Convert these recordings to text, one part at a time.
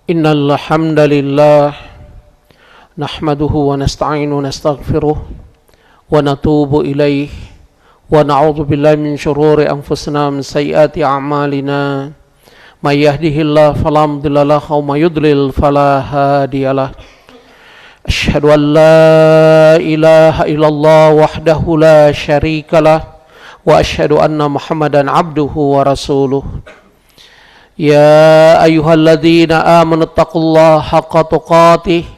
Innal hamdalillah nahmaduhu wa nasta'inu wa nastaghfiruh wa natubu ilaih wa na'udzu billahi min shururi anfusina wa min sayyiati a'malina may yahdihillahu fala mudilla lahu wa may yudlil fala hadiyalah. Asyhadu an la ilaha illallah wahdahu la syarikalah wa asyhadu anna Muhammadan abduhu wa rasuluh. Ya ayyuhalladzina amanu taqullaha haqqa tuqatih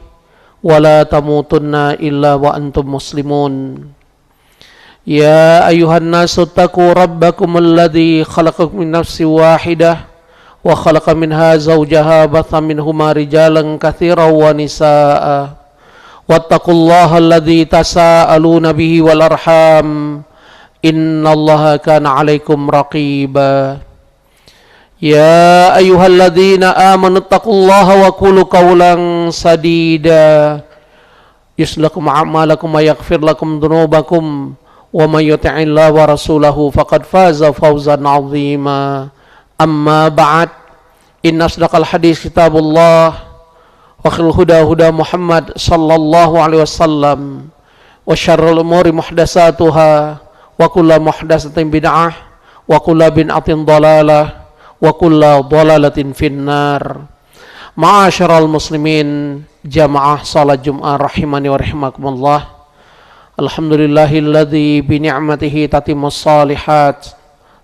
wa la tamutunna illa wa antum muslimun. Ya ayyuhan nasu taqu rabbakum alladzi khalaqakum min nafsin wahidah wa khalaqa minha zawjaha batha minhuma rijalan katsiran wa nisaa'a wattaqullaha alladzi tasaaluna bihi wal arham innallaha kana 'alaikum raqiba. Ya ayyuhalladzina amanu taqullaha wa qulu qawlan sadida yuslakum a'malakum wa yaghfir lakum dhunubakum wa may yuti'illaha wa rasulahu faqad faza fawzan 'azima. Amma ba'd, inna asdaqal hadis kitabullah wa khairul huda huda Muhammad sallallahu alaihi wasallam wa syarrul umuri muhdatsatuha wa kullu muhdatsatin bid'ah wa kullu bid'atin dhalalah wa kullu dhalalatin finnar. Ma'asyiral muslimin, jamaah salat Jumat rahimani wa rahimakumullah. Alhamdulillahilladzi bi ni'matihi tatimmus shalihat.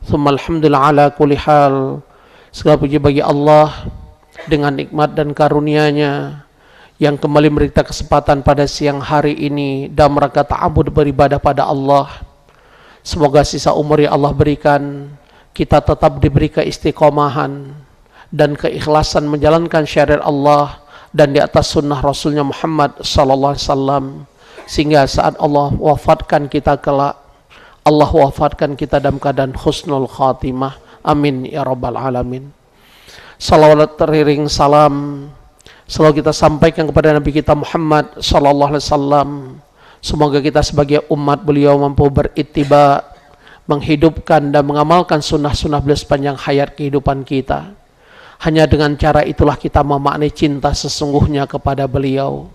Tsumma alhamdulillah ala kulli hal. Segala puji bagi Allah dengan nikmat dan karunia-Nya yang kembali memberi kita kesempatan pada siang hari ini dalam rangka ta'abbud beribadah pada Allah. Semoga sisa umur yang Allah berikan kita tetap diberi keistiqomahan dan keikhlasan menjalankan syariat Allah dan di atas sunnah Rasulnya Muhammad sallallahu alaihi wasallam, sehingga saat Allah wafatkan kita kelak, Allah wafatkan kita dalam keadaan husnul khatimah. Amin ya rabbal alamin. Salawat teriring salam selalu kita sampaikan kepada Nabi kita Muhammad sallallahu alaihi wasallam. Semoga kita sebagai umat beliau mampu berittiba, menghidupkan dan mengamalkan sunnah-sunnah beliau sepanjang hayat kehidupan kita. Hanya dengan cara itulah kita memaknai cinta sesungguhnya kepada beliau.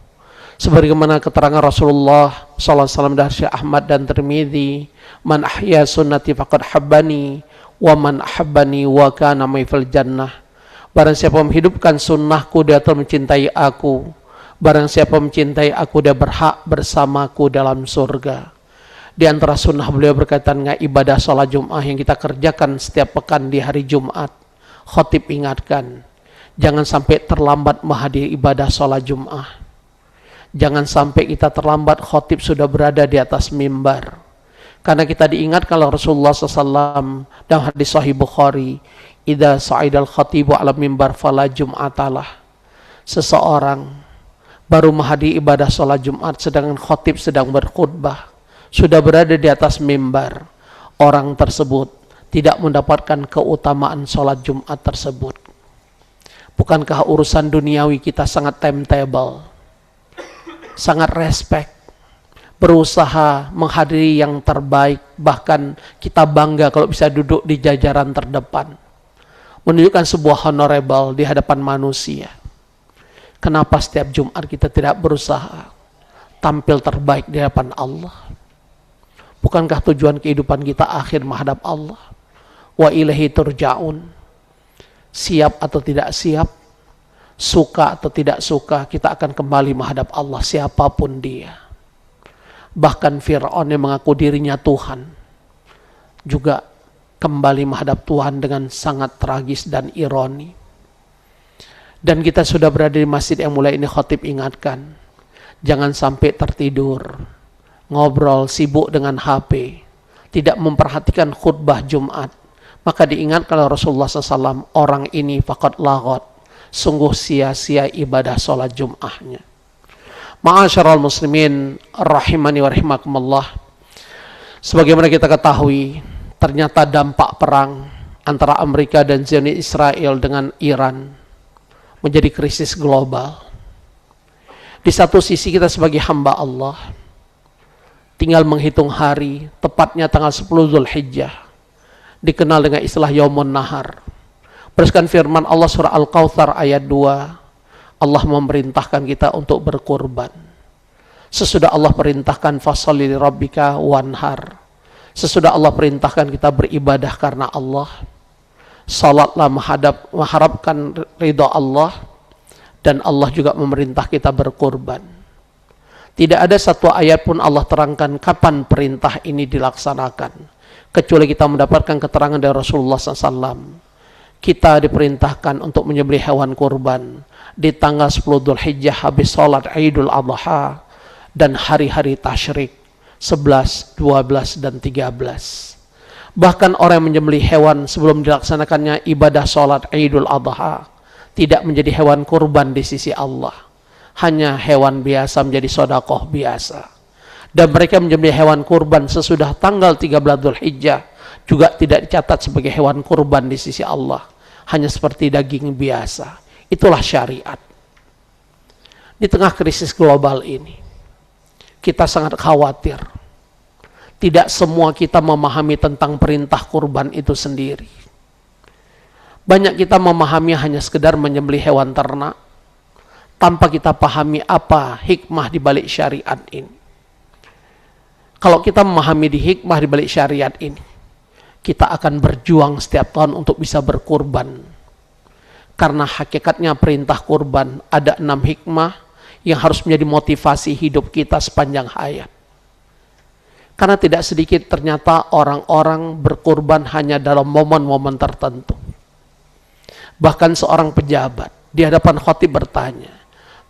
Sebagaimana keterangan Rasulullah SAW dari Syekh Ahmad dan Tirmidzi, man ahya sunnati faqad habbani wa man ahabbani wa kana mai fil jannah. Barang siapa menghidupkan sunnahku, dia telah mencintai aku. Barang siapa mencintai aku, dia berhak bersamaku dalam surga. Di antara sunnah beliau berkaitan dengan ibadah sholat Jum'ah yang kita kerjakan setiap pekan di hari Jumat. Khotib ingatkan, jangan sampai terlambat menghadiri ibadah sholat Jum'ah. Jangan sampai kita terlambat, khotib sudah berada di atas mimbar. Karena kita diingatkan oleh Rasulullah SAW dalam hadis Sahih Bukhari, idza sa'idal khatibu ala mimbar fala jum'atalah. Seseorang baru menghadiri ibadah sholat Jumat sedangkan khotib sedang berkhutbah, sudah berada di atas mimbar, orang tersebut tidak mendapatkan keutamaan sholat Jumat tersebut. Bukankah urusan duniawi kita sangat timetable, sangat respect, berusaha menghadiri yang terbaik, bahkan kita bangga kalau bisa duduk di jajaran terdepan, menunjukkan sebuah honorable di hadapan manusia. Kenapa setiap Jumat kita tidak berusaha tampil terbaik di hadapan Allah? Bukankah tujuan kehidupan kita akhir menghadap Allah? Wa ilaihi turja'un. Siap atau tidak siap, suka atau tidak suka, kita akan kembali menghadap Allah siapapun dia. Bahkan Fir'aun yang mengaku dirinya Tuhan juga kembali menghadap Tuhan dengan sangat tragis dan ironi. Dan kita sudah berada di masjid yang mulai ini khotib ingatkan, jangan sampai tertidur, ngobrol, sibuk dengan HP, tidak memperhatikan khutbah Jumat. Maka diingatkan oleh Rasulullah SAW, orang ini faqad laghot, sungguh sia-sia ibadah sholat Jum'ahnya. Ma'asyiral muslimin rahimani wa rahimakumullah. Sebagaimana kita ketahui, ternyata dampak perang antara Amerika dan Zionis Israel dengan Iran menjadi krisis global. Di satu sisi kita sebagai hamba Allah tinggal menghitung hari, tepatnya tanggal 10 Zulhijjah, dikenal dengan istilah Yaumun Nahar. Berdasarkan firman Allah surah Al-Kautsar ayat 2, Allah memerintahkan kita untuk berkurban. Sesudah Allah perintahkan fasholli li rabbika wanhar. Sesudah Allah perintahkan kita beribadah karena Allah, salatlah mengharapkan ridha Allah, dan Allah juga memerintah kita berkurban. Tidak ada satu ayat pun Allah terangkan kapan perintah ini dilaksanakan, kecuali kita mendapatkan keterangan dari Rasulullah SAW. Kita diperintahkan untuk menyembelih hewan kurban di tanggal 10 Dzulhijjah habis sholat Idul Adha dan hari-hari tasyrik 11, 12, dan 13. Bahkan orang yang menyembelih hewan sebelum dilaksanakannya ibadah sholat Idul Adha tidak menjadi hewan kurban di sisi Allah, hanya hewan biasa menjadi sedekah biasa. Dan mereka menyembelih hewan kurban sesudah tanggal 13 Dzulhijjah juga tidak dicatat sebagai hewan kurban di sisi Allah, hanya seperti daging biasa. Itulah syariat. Di tengah krisis global ini, kita sangat khawatir. Tidak semua kita memahami tentang perintah kurban itu sendiri. Banyak kita memahami hanya sekedar menyembelih hewan ternak, tanpa kita pahami apa hikmah di balik syariat ini. Kalau kita memahami di hikmah di balik syariat ini, kita akan berjuang setiap tahun untuk bisa berkurban. Karena hakikatnya perintah kurban ada 6 hikmah yang harus menjadi motivasi hidup kita sepanjang hayat. Karena tidak sedikit ternyata orang-orang berkurban hanya dalam momen-momen tertentu. Bahkan seorang pejabat di hadapan khatib bertanya,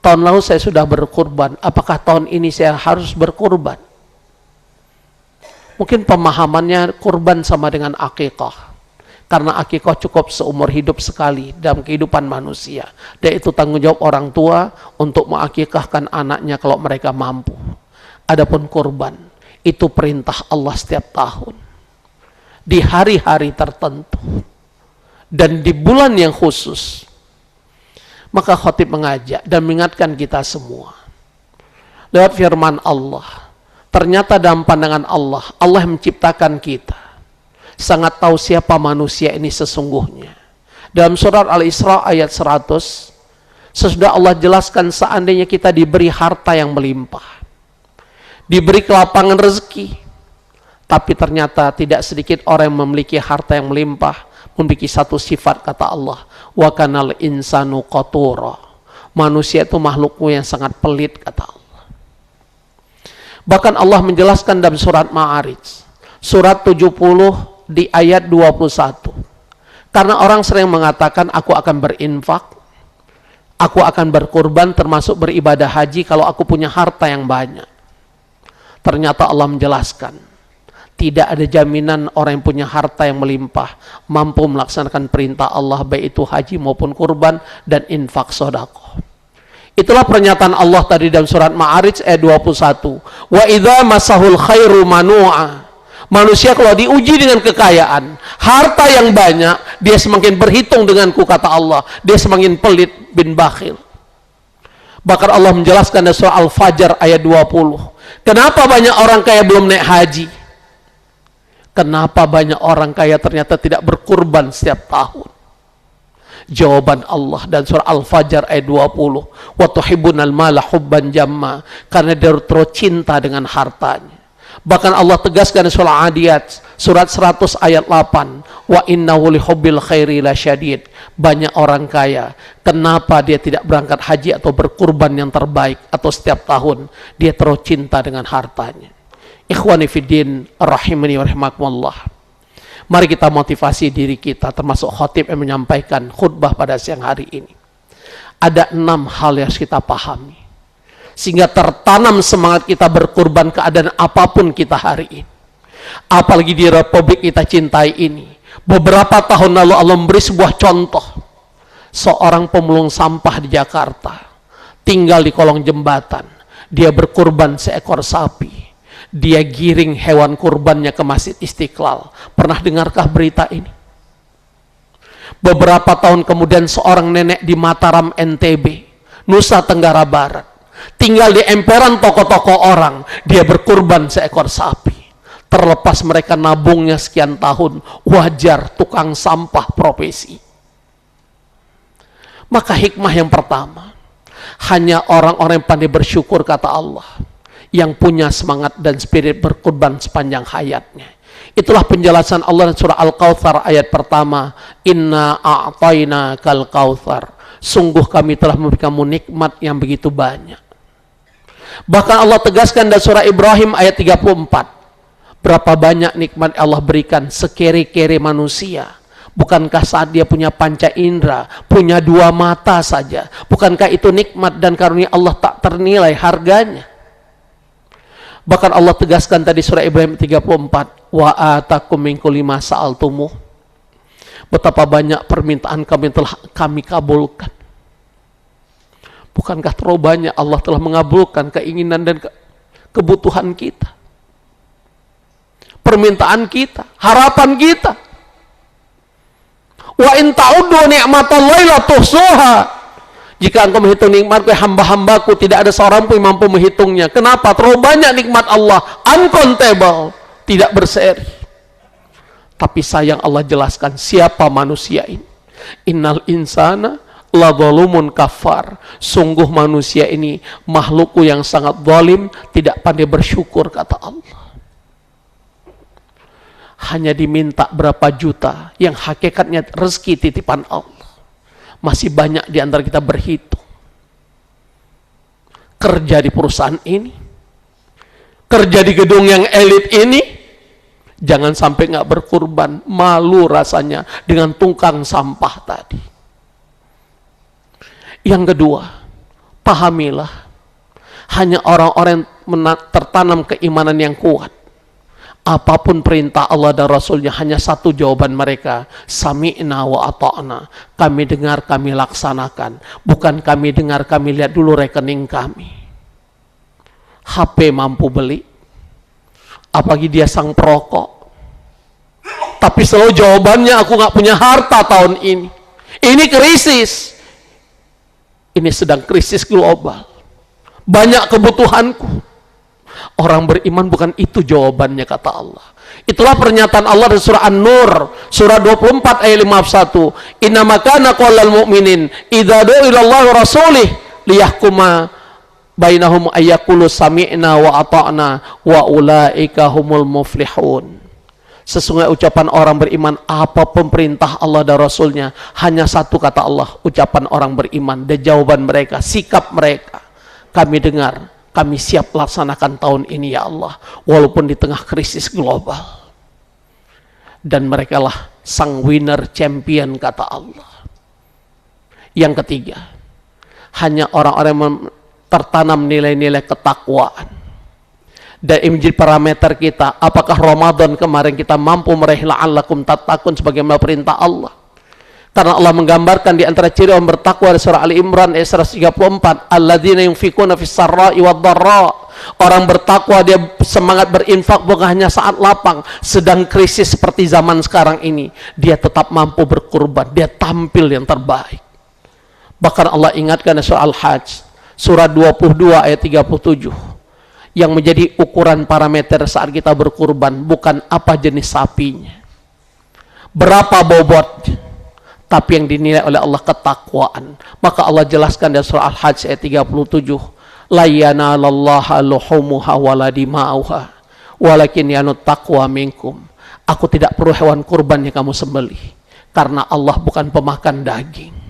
tahun lalu saya sudah berkurban, apakah tahun ini saya harus berkurban? Mungkin pemahamannya kurban sama dengan akikah. Karena akikah cukup seumur hidup sekali dalam kehidupan manusia. Dan itu tanggung jawab orang tua untuk mengakikahkan anaknya kalau mereka mampu. Adapun kurban, itu perintah Allah setiap tahun. Di hari-hari tertentu. Dan di bulan yang khusus. Maka khatib mengajak dan mengingatkan kita semua. Lewat firman Allah. Ternyata dalam pandangan Allah, Allah menciptakan kita. Sangat tahu siapa manusia ini sesungguhnya. Dalam surat Al-Isra ayat 100, sesudah Allah jelaskan seandainya kita diberi harta yang melimpah, diberi kelapangan rezeki, tapi ternyata tidak sedikit orang yang memiliki harta yang melimpah memiliki satu sifat, kata Allah, wa kanal insanu qatura. Manusia itu makhlukmu yang sangat pelit, kata Allah. Bahkan Allah menjelaskan dalam surat Ma'arij, surat 70 di ayat 21. Karena orang sering mengatakan aku akan berinfak, aku akan berkurban, termasuk beribadah haji kalau aku punya harta yang banyak. Ternyata Allah menjelaskan, tidak ada jaminan orang yang punya harta yang melimpah mampu melaksanakan perintah Allah, baik itu haji maupun kurban dan infak sedekah. Itulah pernyataan Allah tadi dalam surat Ma'arij ayat 21. Wa idza masahul khairu manu'a. Manusia kalau diuji dengan kekayaan, harta yang banyak, dia semakin berhitung denganku, kata Allah. Dia semakin pelit bin bakhil. Bahkan Allah menjelaskan dalam surah Al-Fajr ayat 20. Kenapa banyak orang kaya belum naik haji? Kenapa banyak orang kaya ternyata tidak berkurban setiap tahun? Jawaban Allah dan surah Al-Fajr ayat 20. Wa tuhibbunal mala hubban jamma. Karena dia terus cinta dengan hartanya. Bahkan Allah tegaskan di surah Adiyat surat 100 ayat 8, wa innahu lihubbil khairi lasyadid. Banyak orang kaya, kenapa dia tidak berangkat haji atau berkurban yang terbaik, atau setiap tahun dia terus cinta dengan hartanya. Ikhwani fiddin rahimani wa rahimakumullah. Mari kita motivasi diri kita, termasuk khatib yang menyampaikan khutbah pada siang hari ini. Ada 6 hal yang harus kita pahami sehingga tertanam semangat kita berkurban keadaan apapun kita hari ini. Apalagi di Republik kita cintai ini. Beberapa tahun lalu Allah memberi sebuah contoh. Seorang pemulung sampah di Jakarta tinggal di kolong jembatan. Dia berkurban seekor sapi. Dia giring hewan kurbannya ke Masjid Istiqlal. Pernah dengarkah berita ini? Beberapa tahun kemudian seorang nenek di Mataram, NTB, Nusa Tenggara Barat, tinggal di emperan toko-toko orang, dia berkurban seekor sapi. Terlepas mereka nabungnya sekian tahun, wajar tukang sampah profesi. Maka hikmah yang pertama, hanya orang-orang yang pandai bersyukur, kata Allah, yang punya semangat dan spirit berkorban sepanjang hayatnya. Itulah penjelasan Allah dalam surah Al-Kautsar ayat pertama, Inna a'tayna kal kautsar, sungguh kami telah memberikanmu nikmat yang begitu banyak. Bahkan Allah tegaskan dalam surah Ibrahim ayat 34, berapa banyak nikmat Allah berikan sekere-kere manusia. Bukankah saat dia punya panca indera, punya dua mata saja, bukankah itu nikmat dan karunia Allah tak ternilai harganya? Bahkan Allah tegaskan tadi surah Ibrahim 34, wa atakum min kulli ma sa'altumuh, betapa banyak permintaan kami telah kami kabulkan. Bukankah terlalu banyak Allah telah mengabulkan keinginan dan kebutuhan kita, permintaan kita, harapan kita. Wa in ta'uddu ni'matallahi la tuhsuha, jika engkau menghitung nikmatku hamba-hambaku, tidak ada seorang pun yang mampu menghitungnya. Kenapa? Terlalu banyak nikmat Allah, uncountable, tidak berseri. Tapi sayang Allah jelaskan siapa manusia ini. Innal insana la zalumun kafar, sungguh manusia ini makhlukku yang sangat zalim, tidak pandai bersyukur, kata Allah. Hanya diminta berapa juta, yang hakikatnya rezeki titipan Allah. Masih banyak di antara kita berhitung. Kerja di perusahaan ini, kerja di gedung yang elit ini, jangan sampai nggak berkurban. Malu rasanya dengan tungkang sampah tadi. Yang kedua, pahamilah, hanya orang-orang yang tertanam keimanan yang kuat, apapun perintah Allah dan Rasulnya, hanya satu jawaban mereka, sami'na wa ata'na, kami dengar, kami laksanakan. Bukan kami dengar, kami lihat dulu rekening kami. HP mampu beli, apalagi dia sang perokok, tapi selalu jawabannya, aku gak punya harta tahun ini. Ini krisis, ini sedang krisis global, banyak kebutuhanku. Orang beriman bukan itu jawabannya, kata Allah. Itulah pernyataan Allah dari surah An-Nur, surah 24 ayat 51. Innama kana qaulal mu'minin idza du'a ila Allah wa rasulih liyahkuma bainahum ayyaqulu sami'na wa ata'na wa ulaika humul muflihun. Sesungguhnya ucapan orang beriman, apapun perintah Allah dan Rasulnya, hanya satu, kata Allah, ucapan orang beriman dan jawaban mereka, sikap mereka, kami dengar, kami siap laksanakan tahun ini ya Allah, walaupun di tengah krisis global. Dan mereka lah sang winner champion, kata Allah. Yang ketiga, hanya orang-orang yang tertanam nilai-nilai ketakwaan. Dan ini menjadi parameter kita, apakah Ramadan kemarin kita mampu meraih la'allakum tattaqun sebagaimana perintah Allah. Karena Allah menggambarkan di antara ciri orang bertakwa di surah Ali Imran ayat 134, alladzina yunfikuna fis sarra'i wad dharra, orang bertakwa dia semangat berinfak bukan hanya saat lapang, sedang krisis seperti zaman sekarang ini, dia tetap mampu berkurban, dia tampil yang terbaik. Bahkan Allah ingatkan di surah Al-Hajj surah 22 ayat 37, yang menjadi ukuran parameter saat kita berkurban bukan apa jenis sapinya, berapa bobot, tapi yang dinilai oleh Allah ketakwaan. Maka Allah jelaskan dalam surah Al-Hajj ayat 37, la yanalallaha luhumuha wala dima'uha walakin yanut taqwa minkum. Aku tidak perlu hewan kurban yang kamu sembelih, karena Allah bukan pemakan daging.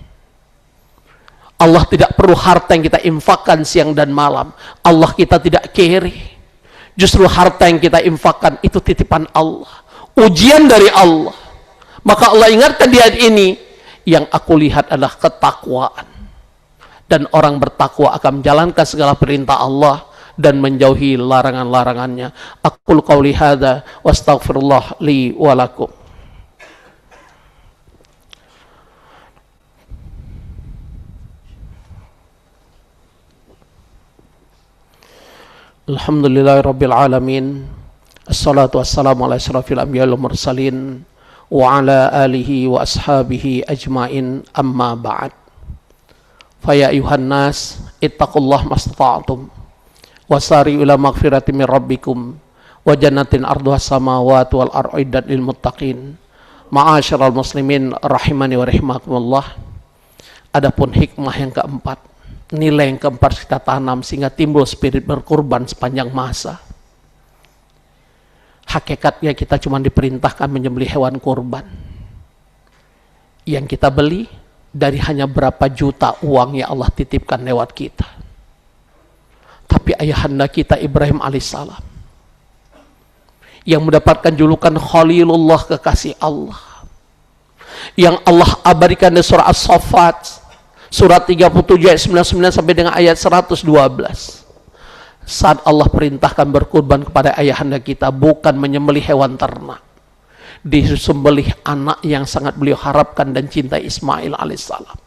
Allah tidak perlu harta yang kita infakkan siang dan malam. Allah kita tidak kiri. Justru harta yang kita infakkan itu titipan Allah, ujian dari Allah. Maka Allah ingatkan di ayat ini, yang aku lihat adalah ketakwaan. Dan orang bertakwa akan menjalankan segala perintah Allah dan menjauhi larangan-larangannya. Aqul qauli hadza wa astaghfirullah li wa lakum. Alhamdulillahirabbil alamin. Assalatu wassalamu ala asyrafil anbiya'i wal mursalin wa ala alihi wa ashabihi ajmain, amma ba'd. Faya ayuhan nas ittaqullah mastata'tum wasari ila maghfirati min rabbikum wa jannatin arduha samawati wal ar'iddat lil muttaqin. Ma'asyiral muslimin rahimani wa rahimakumullah. Adapun hikmah yang keempat, nilai yang keempat kita tanam sehingga timbul spirit berkorban sepanjang masa. Hakikatnya kita cuma diperintahkan menyembelih hewan kurban yang kita beli dari hanya berapa juta uang yang Allah titipkan lewat kita. Tapi ayahanda kita Ibrahim alaihissalam yang mendapatkan julukan Khalilullah, kekasih Allah, yang Allah abadikan di surah As-Saffat surat 37 ayat 99 sampai dengan ayat 112. Saat Allah perintahkan berkurban kepada ayahanda kita, bukan menyembelih hewan ternak, disembelih anak yang sangat beliau harapkan dan cintai, Ismail alaihissalam.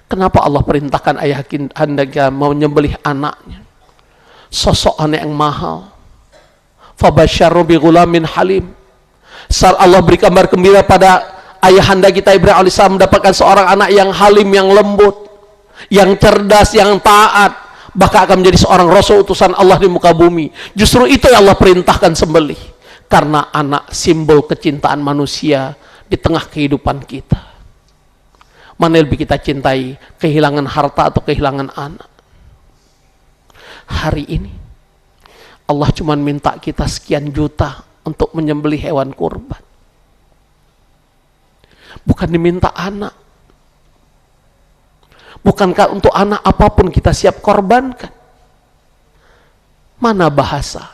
Kenapa Allah perintahkan ayahanda kita mau menyembelih anaknya? Sosok anak yang mahal. Fabasyaru bi ghulamin halim. Saat Allah beri kabar gembira pada ayahanda kita Ibrahim alaihissalam mendapatkan seorang anak yang halim, yang lembut, yang cerdas, yang taat, bahkan akan menjadi seorang rasul utusan Allah di muka bumi. Justru itu yang Allah perintahkan sembelih, karena anak simbol kecintaan manusia di tengah kehidupan kita. Mana yang lebih kita cintai, kehilangan harta atau kehilangan anak? Hari ini Allah cuma minta kita sekian juta untuk menyembelih hewan kurban, bukan diminta anak. Bukankah untuk anak apapun kita siap korbankan? Mana bahasa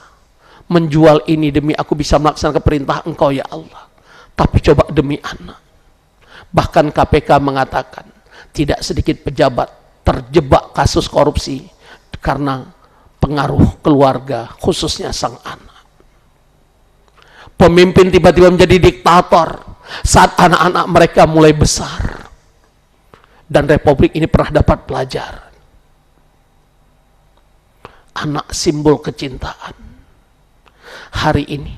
menjual ini demi aku bisa melaksanakan perintah engkau ya Allah, tapi coba demi anak. Bahkan KPK mengatakan tidak sedikit pejabat terjebak kasus korupsi karena pengaruh keluarga, khususnya sang anak. Pemimpin tiba-tiba menjadi diktator saat anak-anak mereka mulai besar. Dan republik ini pernah dapat pelajaran. Anak simbol kecintaan. Hari ini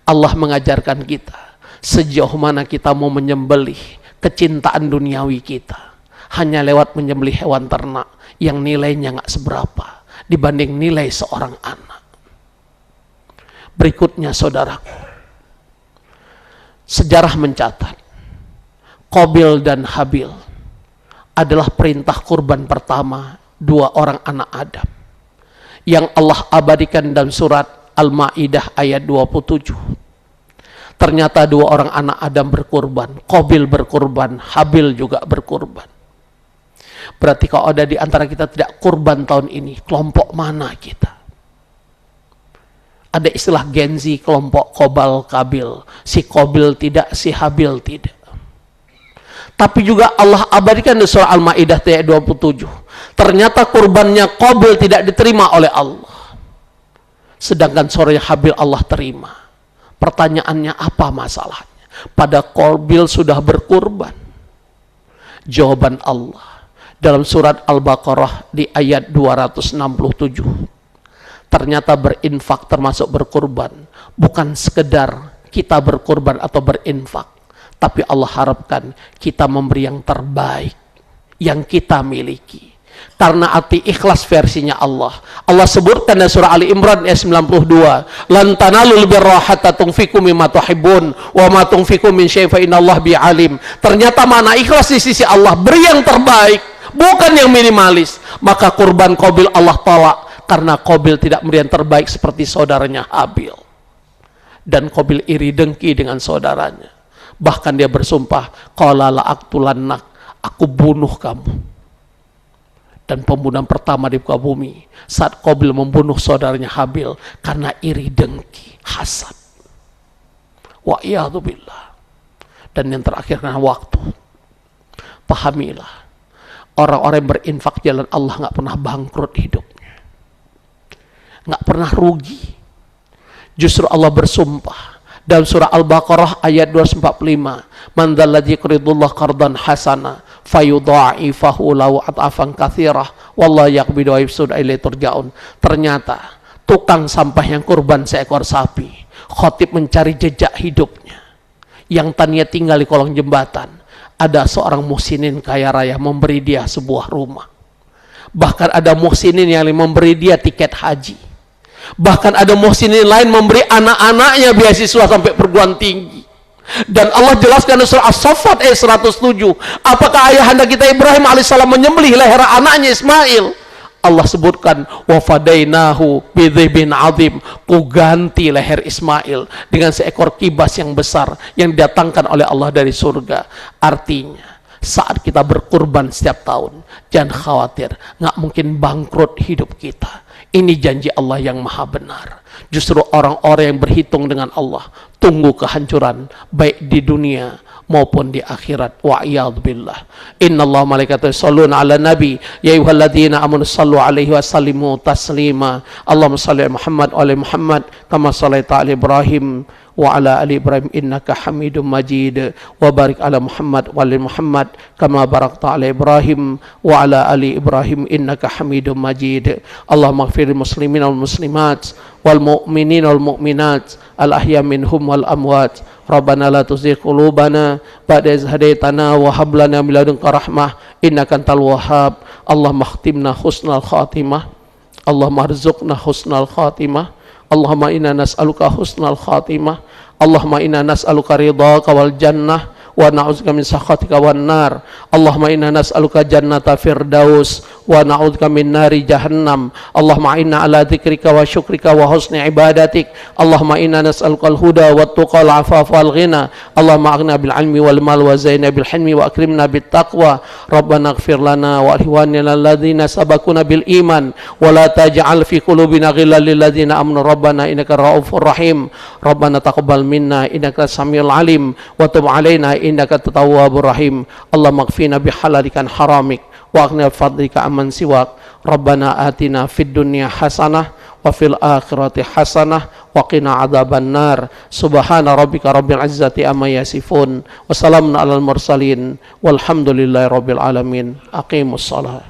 Allah mengajarkan kita sejauh mana kita mau menyembelih kecintaan duniawi kita hanya lewat menyembelih hewan ternak yang nilainya nggak seberapa dibanding nilai seorang anak. Berikutnya saudaraku, sejarah mencatat Qabil dan Habil adalah perintah kurban pertama dua orang anak Adam yang Allah abadikan dalam surat Al-Ma'idah ayat 27. Ternyata dua orang anak Adam berkurban, Qabil berkurban, Habil juga berkurban. Berarti kalau ada di antara kita tidak kurban tahun ini, kelompok mana kita? Ada istilah Gen Z, kelompok Kobal Kabil. Si Qabil tidak, si Habil tidak. Tapi juga Allah abadikan di surah Al-Ma'idah ayat 27. Ternyata kurbannya Qabil tidak diterima oleh Allah, sedangkan sorenya Habil Allah terima. Pertanyaannya apa masalahnya? Pada Qabil sudah berkurban. Jawaban Allah dalam surat Al-Baqarah di ayat 267. Ternyata berinfak termasuk berkurban. Bukan sekedar kita berkurban atau berinfak, tapi Allah harapkan kita memberi yang terbaik yang kita miliki. Karena arti ikhlas versinya Allah. Allah sebutkan dalam surah Ali Imran ayat 92, "Lan tanalul birra hatta tunfiqu mimma tuhibbun wa ma tunfiqu min syai'in fa innallaha bi alim." Ternyata mana ikhlas di sisi Allah, beri yang terbaik, bukan yang minimalis. Maka kurban Qabil Allah tolak karena Qabil tidak memberi yang terbaik seperti saudaranya Habil. Dan Qabil iri dengki dengan saudaranya. Bahkan dia bersumpah, qala la aqtulannak, aku bunuh kamu. Dan pembunuhan pertama di muka bumi saat Qabil membunuh saudaranya Habil karena iri dengki, hasad. Wa iyadzu billah. Dan yang terakhir karena waktu. Pahamilah, orang-orang yang berinfak jalan Allah nggak pernah bangkrut hidupnya, nggak pernah rugi. Justru Allah bersumpah dalam surah Al-Baqarah ayat 245, "Man dzalladzi yuqridullah qardan hasana fayudha'ifahu lahu at'afan katsirah wallahu yaqbidu wa yabsutu ilaihi turja'un." Ternyata tukang sampah yang kurban seekor sapi, khotib mencari jejak hidupnya yang tadinya tinggal di kolong jembatan. Ada seorang muhsinin kaya raya memberi dia sebuah rumah. Bahkan ada muhsinin yang memberi dia tiket haji. Bahkan ada muhsinin lain memberi anak-anaknya beasiswa sampai perguruan tinggi. Dan Allah jelaskan di surah As-Saffat ayat 107, apakah ayahanda kita Ibrahim alaihissalam menyembelih leher anaknya Ismail? Allah sebutkan, wa fadainahu bidzibin azim, ku ganti leher Ismail dengan seekor kibas yang besar yang didatangkan oleh Allah dari surga. Artinya saat kita berkurban setiap tahun, jangan khawatir, nggak mungkin bangkrut hidup kita. Ini janji Allah yang maha benar. Justru orang-orang yang berhitung dengan Allah tunggu kehancuran baik di dunia maupun di akhirat. Wa'iyadzubillah. Innallaha malaikatahu yusholluna 'alan nabi ya ayyuhalladzina amanu shallu 'alaihi wa sallimu taslima. Allahumma shalli 'ala Muhammad wa 'ala Muhammad kama shallaita 'ala Ibrahim wa 'ala ali Ibrahim innaka Hamidum Majid. Wa barik 'ala Muhammad wa 'ala Muhammad kama barakta 'ala Ibrahim wa 'ala ali Ibrahim innaka Hamidum Majid. Allahumma ighfir lil muslimin wal muslimat wal mu'minin wal mu'minat al ahya minhum wal amwat. Rabbana la tuzigh qulubana ba'da idh hadaitana wa hab lana min ladunka rahmah innaka antal wahhab. Allahumma khtimna husnal khatimah. Allahumma arzuqna husnal khatimah. Allahumma inna nas'aluka husnal khatimah. Allahumma inna nas'aluka ridhaka wal jannah wa na'udzubika min sakhatika wan nar. Allahumma inna nas'aluka jannata firdaus wa na'udzubika min nari jahannam. Allahumma inna ala dzikrika wa syukrika wa husni ibadatik. Allahumma inna nas'aluka al-huda wat tuqa wal afafa wal ghina. Allahumma aghna bil ilmi wal mal wa zaina bil hilmi wa akrimna bit taqwa. Rabbana ighfir lana wa ihwanina alladzina sabaquna bil iman wa la taj'al fi qulubina ghillan lil ladzina amanu rabbana innaka raufur rahim. Rabbana taqabbal minna innaka samiul alim wa tub alaina innaka tawwabur rahim. Allahumma ighfirna bihalalika an haramik wa aghnina bifadlika amman siwak. Rabbana atina fid dunya hasanah wa fil akhirati hasanah wa qina adzaban nar. Subhana rabbika rabbil izzati amma yasifun wa salamun alal mursalin walhamdulillahi rabbil alamin. Aqimus shalah.